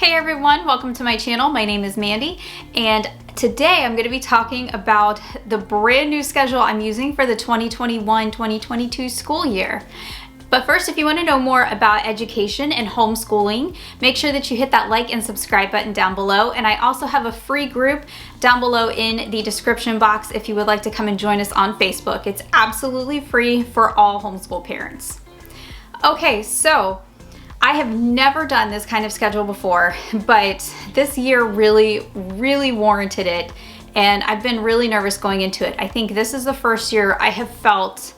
Hey everyone, welcome to my channel. My name is Mandy, and today I'm going to be talking about the brand new schedule I'm using for the 2021-2022 school year. But first, if you want to know more about education and homeschooling, make sure that you hit that like and subscribe button down below. And I also have a free group down below in the description box if you would like to come and join us on Facebook. It's absolutely free for all homeschool parents. Okay, so I have never done this kind of schedule before, but this year really warranted it, and I've been really nervous going into it. I think this is the first year I have felt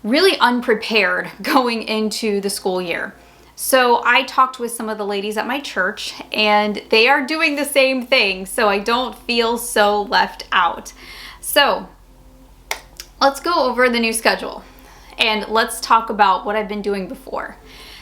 really unprepared going into the school year. So I talked with some of the ladies at my church, and they are doing the same thing, so I don't feel so left out. So let's go over the new schedule, and let's talk about what I've been doing before.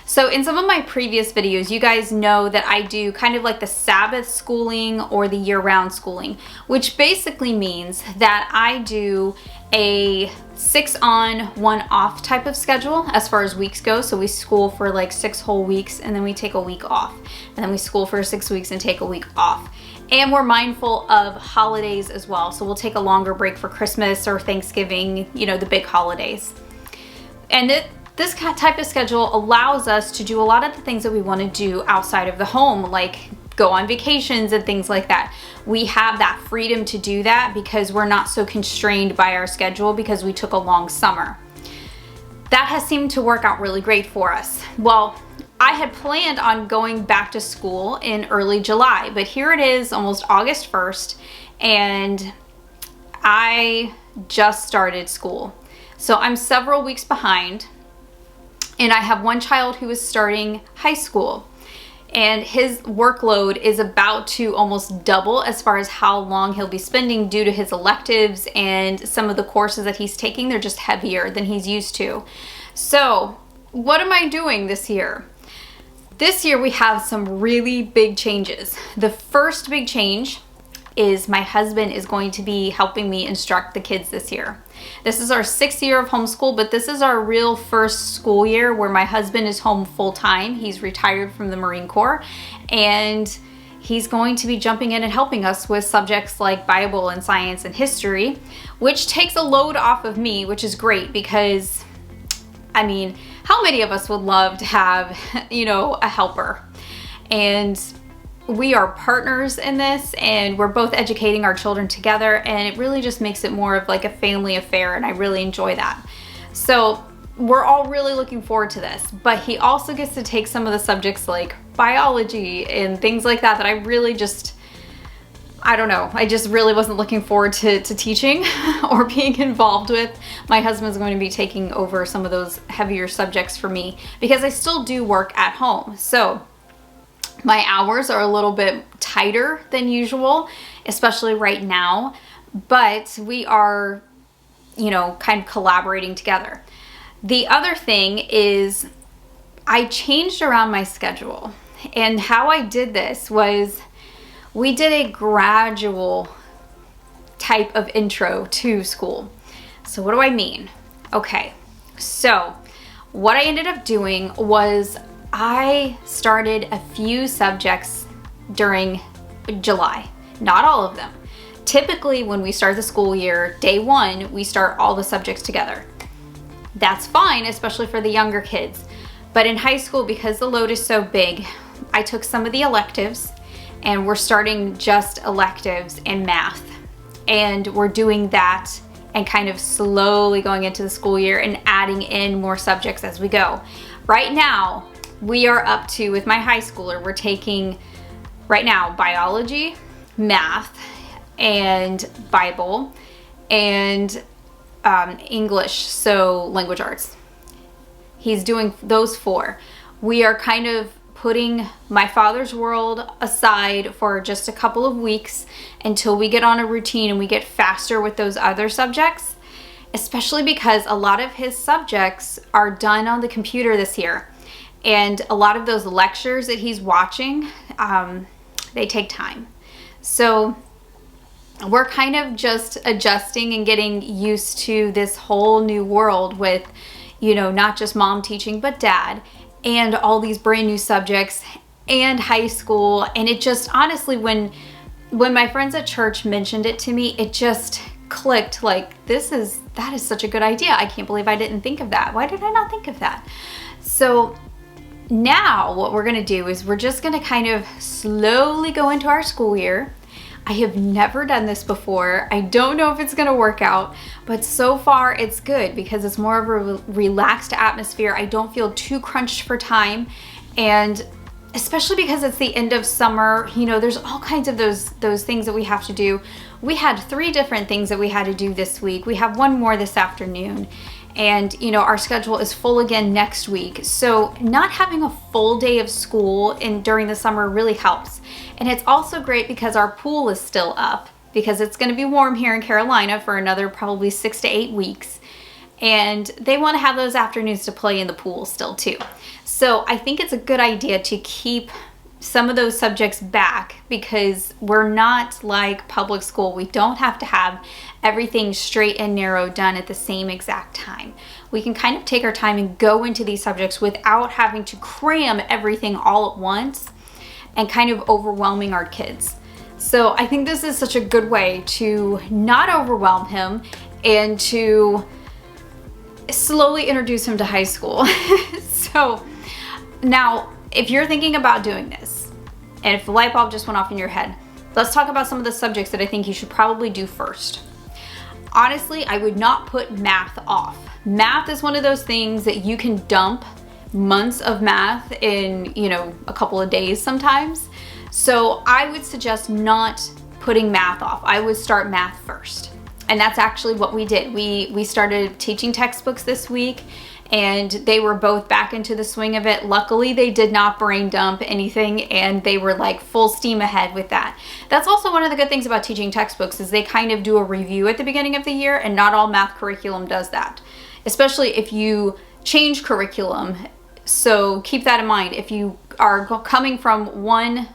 So in some of my previous videos, you guys know that I do kind of like the Sabbath schooling or the year-round schooling, which basically means that I do a 6 on, 1 off type of schedule as far as weeks go. So we school for like 6 whole weeks, and then we take a week off. And then we school for 6 weeks and take a week off. And we're mindful of holidays as well. So we'll take a longer break for Christmas or Thanksgiving, you know, the big holidays. And this type of schedule allows us to do a lot of the things that we want to do outside of the home, like go on vacations and things like that. We have that freedom to do that because we're not so constrained by our schedule because we took a long summer. That has seemed to work out really great for us. Well, I had planned on going back to school in early July, but here it is almost August 1st, and I just started school. So I'm several weeks behind. And I have one child who is starting high school, and his workload is about to almost double as far as how long he'll be spending due to his electives, and some of the courses that he's taking, they're just heavier than he's used to. So what am I doing this year? This year we have some really big changes. The first big change is my husband is going to be helping me instruct the kids this year. This is our 6th year of homeschool, but this is our real first school year where my husband is home full time. He's retired from the Marine Corps, and he's going to be jumping in and helping us with subjects like Bible and science and history, which takes a load off of me, which is great because, I mean, how many of us would love to have, you know, a helper? And we are partners in this, and we're both educating our children together, and it really just makes it more of like a family affair, and I really enjoy that. So we're all really looking forward to this, but he also gets to take some of the subjects like biology and things like that I really just, I don't know, I just really wasn't looking forward to teaching or being involved with. My husband's going to be taking over some of those heavier subjects for me because I still do work at home. So my hours are a little bit tighter than usual, especially right now, but we are, you know, kind of collaborating together. The other thing is I changed around my schedule, and how I did this was we did a gradual type of intro to school. So what do I mean? Okay, so what I ended up doing was I started a few subjects during July, not all of them. Typically when we start the school year, day 1, we start all the subjects together. That's fine, especially for the younger kids. But in high school, because the load is so big, I took some of the electives, and we're starting just electives in math. And we're doing that and kind of slowly going into the school year and adding in more subjects as we go. Right now, we are up to, with my high schooler, we're taking right now biology, math, and Bible, and English, so language arts. He's doing those 4. We are kind of putting my father's world aside for just a couple of weeks until we get on a routine and we get faster with those other subjects, especially because a lot of his subjects are done on the computer this year. And a lot of those lectures that he's watching, they take time. So we're kind of just adjusting and getting used to this whole new world with, you know, not just mom teaching, but dad, and all these brand new subjects and high school. And it just honestly, when my friends at church mentioned it to me, it just clicked like, that is such a good idea. I can't believe I didn't think of that. Why did I not think of that? So now what we're gonna do is we're just gonna kind of slowly go into our school year. I have never done this before. I don't know if it's gonna work out, but so far it's good because it's more of a relaxed atmosphere. I don't feel too crunched for time, and especially because it's the end of summer, you know, there's all kinds of those things that we have to do. We had 3 different things that we had to do this week. We have 1 more this afternoon. And you know, our schedule is full again next week. So not having a full day of school during the summer really helps. And it's also great because our pool is still up because it's gonna be warm here in Carolina for another probably 6 to 8 weeks. And they wanna have those afternoons to play in the pool still too. So I think it's a good idea to keep some of those subjects back because we're not like public school. We don't have to have everything straight and narrow done at the same exact time. We can kind of take our time and go into these subjects without having to cram everything all at once and kind of overwhelming our kids. So I think this is such a good way to not overwhelm him and to slowly introduce him to high school. So now, if you're thinking about doing this, and if the light bulb just went off in your head, let's talk about some of the subjects that I think you should probably do first. Honestly, I would not put math off. Math is one of those things that you can dump months of math in, you know, a couple of days sometimes. So I would suggest not putting math off. I would start math first. And that's actually what we did. We started teaching textbooks this week, and they were both back into the swing of it. Luckily, they did not brain dump anything, and they were like full steam ahead with that. That's also one of the good things about teaching textbooks is they kind of do a review at the beginning of the year, and not all math curriculum does that, especially if you change curriculum. So keep that in mind. If you are coming from one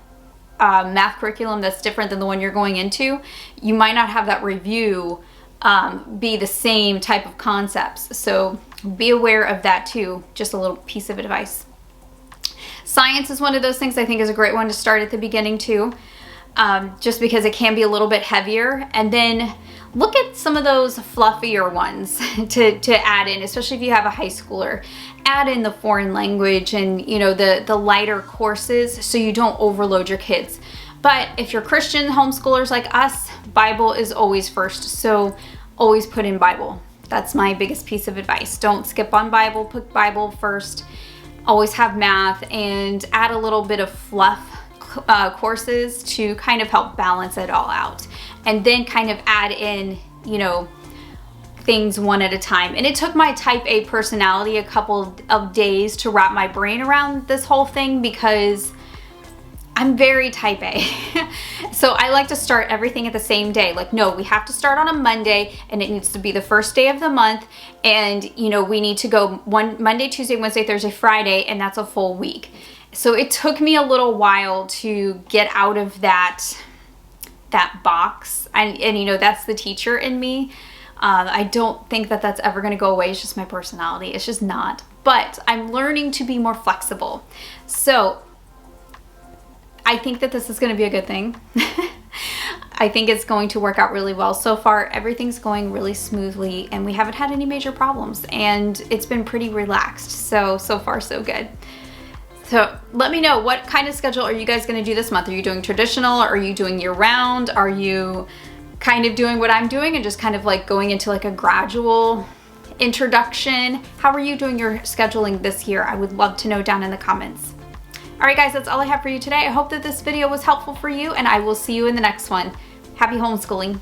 math curriculum that's different than the one you're going into, you might not have that review be the same type of concepts. So be aware of that too. Just a little piece of advice. Science is one of those things I think is a great one to start at the beginning too, just because it can be a little bit heavier. And then look at some of those fluffier ones to add in, especially if you have a high schooler. Add in the foreign language and, you know, the lighter courses so you don't overload your kids. But if you're Christian homeschoolers like us, Bible is always first. So always put in Bible. That's my biggest piece of advice. Don't skip on Bible, put Bible first. Always have math and add a little bit of fluff courses to kind of help balance it all out. And then kind of add in, you know, things one at a time. And it took my type A personality a couple of days to wrap my brain around this whole thing because I'm very type A. So I like to start everything at the same day. Like, no, we have to start on a Monday and it needs to be the first day of the month. And, you know, we need to go Monday, Tuesday, Wednesday, Thursday, Friday, and that's a full week. So it took me a little while to get out of that box. And you know, that's the teacher in me. I don't think that that's ever going to go away. It's just my personality. It's just not. But I'm learning to be more flexible. So I think that this is going to be a good thing. I think it's going to work out really well. So far, everything's going really smoothly and we haven't had any major problems and it's been pretty relaxed. So far, so good. So let me know, what kind of schedule are you guys going to do this month? Are you doing traditional? Are you doing year round? Are you kind of doing what I'm doing and just kind of like going into like a gradual introduction? How are you doing your scheduling this year? I would love to know down in the comments. All right, guys, that's all I have for you today. I hope that this video was helpful for you and I will see you in the next one. Happy homeschooling.